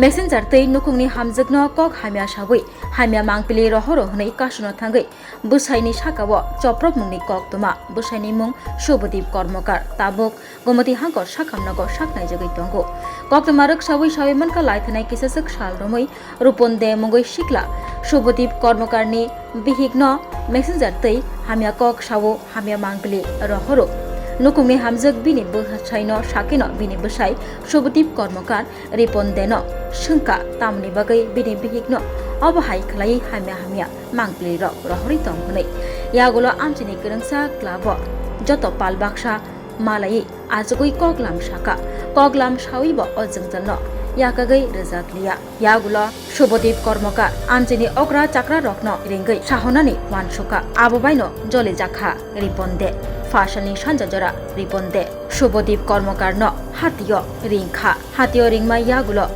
Messenger তৈ নুকুংনি হামজকনো cock হামিয়া সাবই হামিয়া মাংপিলি রহর হनै কাশনো থাঙ্গै বুসাইনি সাকাও চপ্রব মুংনি cock তমা বুসাইনি মুং শুভদীপ কর্মকার তাবক গমতি হাঙ্কর সাখামনগর সাকনাই জগै তঙ্गो কক্তমা রকসাবই সাবैमनका लायथनाय किससक साल रमै रूपन दे मुंगै सिक्ला शुभदीप কর্মকারনি बिहिग्न मेसेंजार तै हामिया कक सावो हामिया मांगपिली रहरो नुकुंनि हामजक बिनि बसाइनो साकेनो बिनि बसाइ शुभदीप কর্মকার रिपन देनो शंका तामनि बागै बिनि बिहिग्न अबहाय खलाय हामिया मांगपिली रहरि तंग हनै यागुलो आमचिनि गोरोंसा क्लाब जत पाल बाक्सा मालायै आजगै कगलाम सावैबो अजोंजन याकागै रजाकलिया यागुलो शुभदीप কর্মকার आमचिनि अग्रा चाक्रा रखनो रिंगै साहनानि वानसुका आबोबायनो जले जाखा रिपनदे फाशलनि सानजाजरा रिपनदे शुभदीप কর্মকার न हातियो रिंखा हातियो रिंगमा यागुलो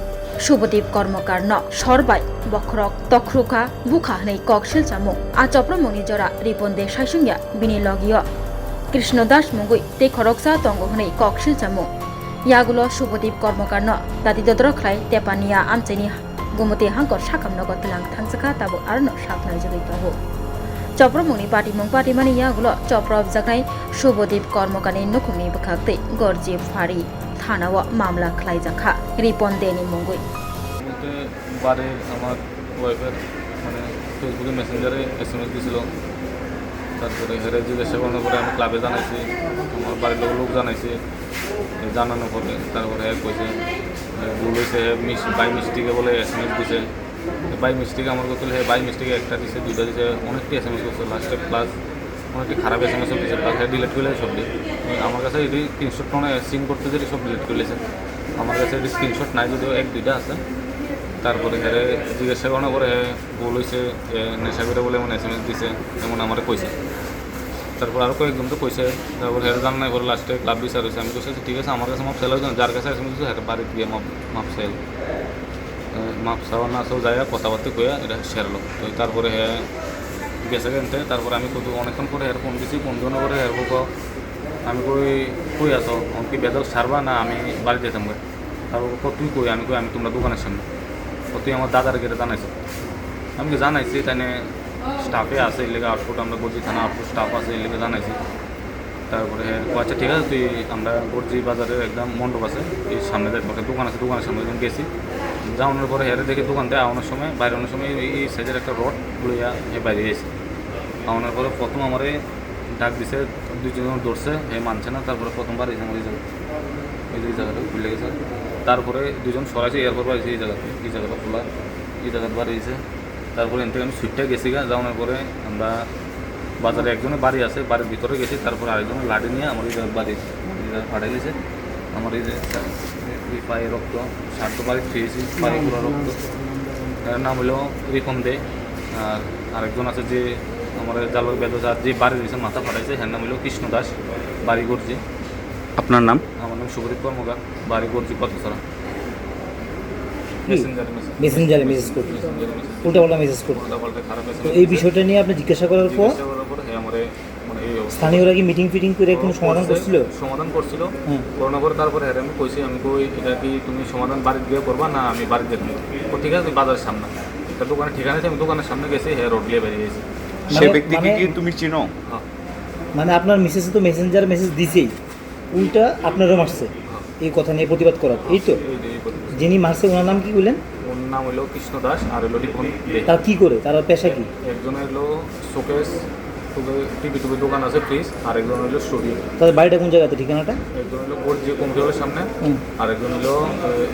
शुभदीप কর্মকার न सरबाय बखरक तख्रुका बुखा हनै कक सिलचामु आचप्रमुनि जरा रिपनदे साइसुंया बिनि लगियो कृष्णदास मुंगै ते खरकसा तंगो हनै कक सिलचामु यागुलो शुभदीप কর্মকার न दादि दद्रख्लाय तेपानिया आमचेनि गुमते हांकर साखामनगर तलां थांसका ताबो आरनो साखनाय जगै तंगो चप्रमुनि पार्टीमानि यागुलो चप्रब जागनाय शुभदीप কর্মকারनि नुकुंनि बखाक्तै गरजी फारि थानाव मामला खालायजाखा रिपन देनि मुंगै বারে আমার ওয়াইফের মানে ফেসবুকে মেসেঞ্জারে SMS দিছিল তারপরে হেরে জিজ্ঞাসা করার পরে আমি ক্লাবে জানাইছি আমার বাড়ির লোক জানাইছি জানানোর পরে তারপরে কইছে ভুল হয়েছে বাই মিস্টেকে বলে SMS দিছে বাই মিস্টেকে আমার কথা হলে বাই মিস্টেকে একটা দিছে দুইটা দিছে অনেকটি SMS করছে লাস্টে প্লাস অনেকটি খারাপ SMS দিছে প্লাস ডিলিট করে সব আমার কাছে এটি স্ক্রিনশট মানে সিন করতে যে সব ডিলিট করেছে আমার কাছে এটি স্ক্রিনশট নাই যদিও এক দুইটা আছে তারপরে হেরে জিজ্ঞাসা করার পরে ভুল হয়েছে নেশা করে বলে এমন SMS দিছে এমন আমার কইছে তারপর আরও কয়েকজন তো কইছে তারপর হেরে জান নাই পরে লাস্টে ক্লাব বিচার হয়েছে আমি কইছি ঠিক আছে আমার কাছে মাপ চাইলেও যার কাছে SMS দিচ্ছে হেরে বাড়ি গিয়ে মাপ চাইল মাপ চাওয়া না চাও যায় কথাবার্তা কইয়া এটা সেরলো তো তারপরে হ্যাঁ গেছে কিনতে তারপরে আমি কত অনেকক্ষণ পরে হের ফোন দিছি ফোন দেওয়ার পরে হের আমি কই আসো কি বেদল সারবা না আমি বাড়ি যেতাম গে তারপর তুই কই আমি তোমরা দোকানের সামনে তুই আমার দাদার গেটে জানাইছো আমি জানাইছি তাই স্টাফে আছে এর লেগে আউটপুট আমরা গর্জি থানা আউটপুট স্টাফ আছে এর লেগে জানাইছি তারপরে আচ্ছা ঠিক আছে তুই আমরা গর্জি বাজারের একদম মণ্ডপ আছে এই সামনে একটা দোকান আছে দোকানের সামনে একদম গেছি যাওয়ানোর পরে হেরে দেখি দোকান থেকে আওয়ানোর সময় বাইরে আনার সময় এই সাইজের একটা রড লইয়া বাইরে গেছি আওয়ানোর পরে প্রথম আমারে ডাক দিছে দুইজন ধরছে মানছে না তারপরে প্রথমবার এই জায়গাটা খুলে গেছে তারপরে দুজন সরাইছে এরপর বাড়িছে এই জায়গাটা খোলা এই জায়গাটা বাড়িয়েছে তারপরে এন থেকে আমি সুইটটা গেছি যাওয়ানোর পরে আমরা বাজারে একজনের বাড়ি আছে বাড়ির ভিতরে গেছি তারপরে আরেকজনের লাঠি নিয়ে আমার এই জায়গায় বাড়ি ফাটাই গেছে আমার এই যে পায়ে রক্ত শার্ট তো বাড়ি খেয়েছি পায়ে পুরো রক্ত এর নাম হলো রিপন দে আর আরেকজন আছে যে আমার জালর বেদজার যে বাড়ি দিয়েছে মাথা ফাটাইছে এর নাম হলো কৃষ্ণ দাস বাড়ি গর্জি আপনার নাম আমার নাম শুভদীপ কর্মকার বাড়ি গর্জি কতছড়া মেসেঞ্জারে মেসেজ করতে উল্টাপাল্টা মেসেজ করতে তো এই বিষয়টা নিয়ে আপনি জিজ্ঞাসা করার পর স্থানীয়রা কি মিটিং ফিটিং করে কোনো সমাধান করছিল করানোর পরে তারপরে হ্যাঁ আমি কইছি আমি কই এটা কি তুমি সমাধান বাড়িতে গিয়ে করবা না আমি বাড়িতে দেখব তো ঠিক আছে বাজারের সামনে একটা দোকানের ঠিকানা আছে আমি দোকানের সামনে গেছি হ্যাঁ রোড দিয়ে বেরিয়ে গেছি সেই ব্যক্তিকে কি তুমি চিনো মানে আপনার মিসেস তো মেসেঞ্জার মেসেজ দিছেই উল্টা আপনারও মারছে এই কথা নিয়ে প্রতিবাদ করার এই তো যিনি মারছে ওনার নাম কি বললেন ওর নাম হলো কৃষ্ণ দাস আর হলো রিপন দে তারা কি করে তারা পেশা কি একজনের হলো শোকেস টিভি দোকান আছে ফ্রিজ আর একজন হলো স্টুডিও তাদের বাড়িটা কোন জায়গাতে ঠিকানাটা একজন হলো গর্জি কম্পিউটারের সামনে আর একজন হলো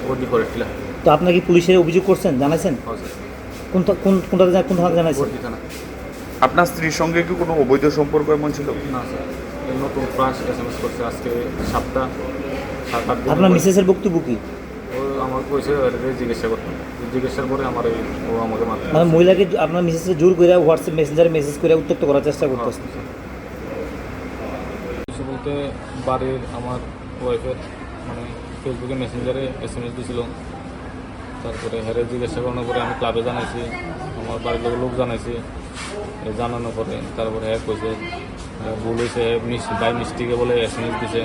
গর্জি ফরেস্টলা তো আপনার কি পুলিশের অভিযোগ করছেন জানাইছেন কোন থানা জানাইছেন গর্জি থানা আপনার স্ত্রীর সঙ্গে কি কোনো অবৈধ সম্পর্ক এমন ছিল না স্যার নতুন প্রাস SMS করছে আজকে সপ্তাহ 7-8 দিন আপনার মিসেসের বক্তব্য কি ও আমার কইছে জিজ্ঞাসা করতে জিজ্ঞাসার পরে আমার ও আমাকে মারতে মানে মহিলাকে আপনার মিসেসের জোর করে হোয়াটসঅ্যাপ মেসেঞ্জারে মেসেজ করে উত্তক্ত করার চেষ্টা করতেছে কিছু বলতে বাড়ির আমার ওয়াইফের মানে ফেসবুকে মেসেঞ্জারে SMS দিছিল তারপরে হেরে জিজ্ঞাসা করানোর পরে আমি ক্লাবে জানাইছি আমার বাড়ির লোক জানাইছি জানানোর পরে তারপরে কইছে ভুল হয়েছে বাই মিস্টেকে বলে SMS দিছে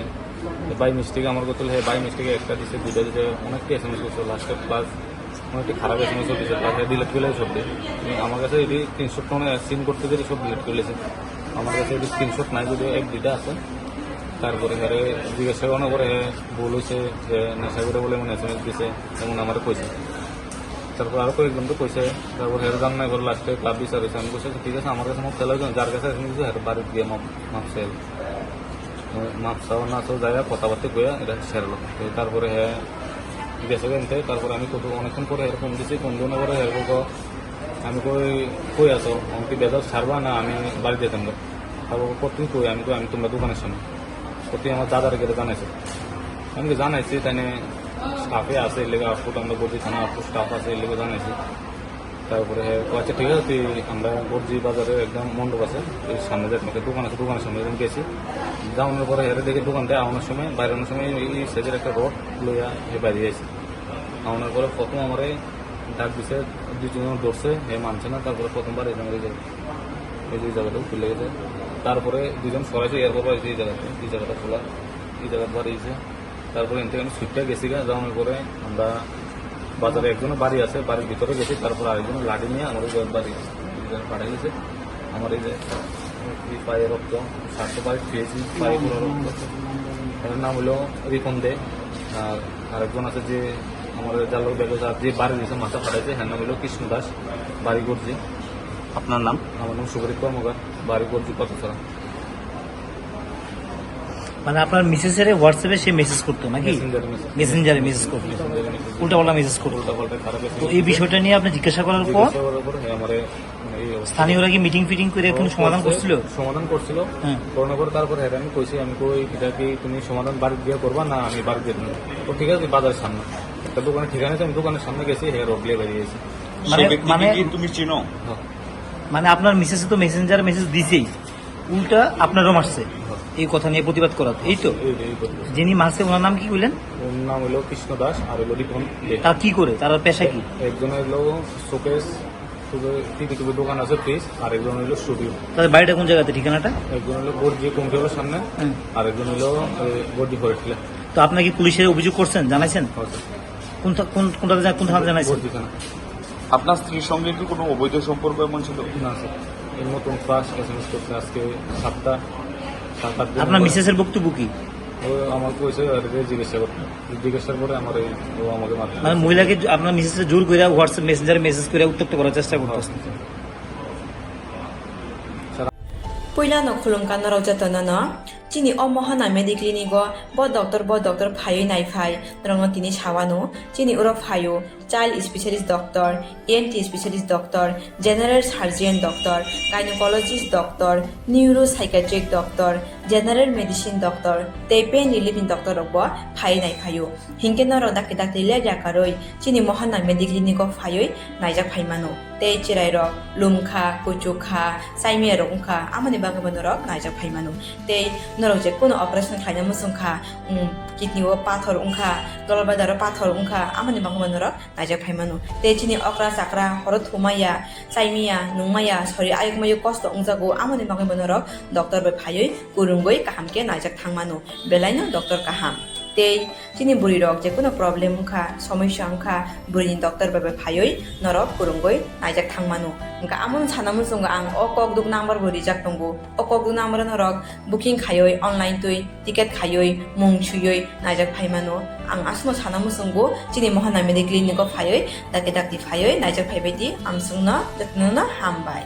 বাই মিস্টেকে আমার কথা হলে বাই মিস্টেকে একটা দিছে দুইটা দিছে অনেকটি SMS করছে লাস্টে প্লাস একটু খারাপ এসএমএস দিয়েছে তাকে ডিলিট করে সব দিয়ে আমার কাছে এটি স্ক্রিনশট কোনো সিন করতে গেলে সব ডিলিট করে লেছে আমার কাছে এটি স্ক্রিনশট নাই যদিও এক দুইটা আছে তারপরে হেরে জিজ্ঞাসা করানোর পরে ভুল হয়েছে যে নেশা করে বলে এমন এসএমএস দিছে এমন আমার কইছে তারপর আরও কয়েকজনকে কইছে তারপর হেরে জান নাই করে লাস্টে ক্লাব বিচার হয়েছে আমি বলছি ঠিক আছে আমার কাছে মাপ চাইলে যার কাছে এসএমএস দিচ্ছে হেরে বাড়িতে গিয়ে মাপ চাইল মাপ চাওয়া না চাও জায়গা কথাবার্তা কইয়া এটা সেরলো তারপরে হ্যাঁ গেছে এনতে তারপরে আমি কত অনেকক্ষণ পরে এরকম দিছি কোন দিনের পরে এরকম আমি কই আছো আমাকে বেজার ছাড়বা না আমি বাড়ি যেতাম না তারপর কতদিন কই আমি তোমরা দোকানের সামনে প্রতি আমার দাদার গেলে জানাইছে আমি জানাইছি তাই স্টাফে আছে এর লেগে আউটপুট আমরা বলছি থানা আউটপুট স্টাফ আছে এর লেগে জানাইছি তারপরে আচ্ছা ঠিক আছে তুই আমরা বর্জি বাজারে একদম মণ্ডপ আছে এই সামনে যাই তোমাকে দোকান আছে দোকানের সামনে একদম গেছি যাওয়ানোর পরে হেরে দেখে দোকানটা আওয়ানোর সময় বাইরের সময় এই সেজের একটা রড লইয়া বাইরে যাইছি আওয়ানোর পরে প্রথম আমার ডাক দিছে দুজন ধরছে হে মানছে না তারপরে প্রথমবার এই জায়গাটাও খুলে গেছে তারপরে দুজন সরাইছে এরপর এই জায়গাটা খোলা এই জায়গাটা বাড়িয়েছে তারপরে এন থেকে আমি সুইটটা গেছি যাওয়ানোর পরে আমরা বাজারে একজনের বাড়ি আছে বাড়ির ভিতরে গেছি তারপর আরেকজনের লাঠি নিয়ে আমার বাড়ি পাঠিয়ে গেছে আমার এই যে পায়ে রক্ত স্বাস্থ্য পায়ে খেয়েছি পায়ে পুরো রক্ত এর নাম হলো রিপন দে আর আরেকজন আছে যে আমার জালক ব্যাগ যে বাড়ি দিয়েছে মাথা ফাটাইছে হ্যাঁ নাম হলো কৃষ্ণ দাস বাড়ি গর্জি আপনার নাম? আমার নাম সুগরিত কর্মকার বাড়ি গর্জি কতছড়া মানে আপনার মিসেসের হোয়াটসঅ্যাপে সে মেসেজ করতো নাকি মেসেঞ্জারে মেসেজ করতো উল্টাপাল্টা মেসেজ করতো তো এই বিষয়টা নিয়ে আপনি জিজ্ঞাসা করার পর স্থানীয়রা কি মিটিং ফিটিং করে এখন সমাধান করছিল করানোর পর তারপরে আমি কইছি আমি কই এটা কি তুমি সমাধান বাড়ি দিয়ে করবা না আমি বাড়ি দিয়ে দেবো তো ঠিক আছে বাজারের সামনে একটা দোকানের ঠিকানা আছে আমি দোকানের সামনে গেছি হে রোডলে বেরিয়েছি মানে তুমি চিনো? মানে আপনার মিসেসে তো মেসেঞ্জারে মেসেজ দিছেই উল্টা আপনারও মারছে এই কথা নিয়ে প্রতিবাদ করা এই তো যিনি মারছে ওনার নাম কি বললেন? ওর নাম হলো কৃষ্ণ দাস আর হলো রিপন দে। তার কি করে তার পেশা কি? একজন হলো শোকেস টিভি দোকান আছে ফ্রিজ আর একজন হলো স্টুডিও। তাদের বাড়িটা কোন জায়গাতে ঠিকানাটা? একজন হলো গর্জি কমফিউটারের সামনে আর একজন হলো গর্জি ফরেস্টলে। তো আপনার কি পুলিশের অভিযোগ করছেন জানাইছেন? কোন থানাতে জানাইছেন? গর্জি থানা। আপনার স্ত্রীর সঙ্গে কি কোনো অবৈধ সম্পর্ক এমন ছিল? না স্যার এই নতুন ফার্স্ট এসএমএস করছে আজকে 7-8 দিন। আপনার মিসেসের বক্তব্য কি? ও আমাকে কইছে জিজ্ঞাসার পরে আমার ও আমাকে মারতে মানে মহিলাকে আপনার মিসেসের জোর করে হোয়াটসঅ্যাপ মেসেঞ্জারে মেসেজ করে উত্তপ্ত করার চেষ্টা করতেছে। Puilano khulungkan naro jatana chini omohana mediclinigo bo doctor phayo nai phai nrongo tini sawano chini uro phayo child specialist doctor, ENT specialist doctor, general surgeon doctor, gynecologist doctor, neuropsychiatric doctor, general medicine doctor, te pain relieving doctor rokbo phai nai phayo hingke naro dakte le jakaroi chini mohana mediclinigo phayo naijak phaimano te chirai rok lumkha kuchukha saimia rok ungkha amani bagabano rok naijak phaimano te norok je kono operation khaina musungkha kidney o pathor ungkha dolbadar pathor ungkha amani bagabano rok naijak phaimano te chini okra sakra horot thumaya saimia nungmaya sori ayukmayu kosto ungjago amani bagabano rok doctor be phayoi kurungoi kahamke naijak thangmano belaino doctor kaham tei chini buri rok je kono problem ungkha সমস্যা ungkha burini doctor babe phayoi norok kurungoi naijak thangmano ungka amon sanamun sunga ang okok duk number buri jak tongo okok duk number norok booking khayoi online tui ticket khayoi mung chuyoi naijak phaimano ang asmo sanamun sungo chini mohana medical clinic phayoi dakti phayoi naijak phaibedi ang sungna jatnona hambai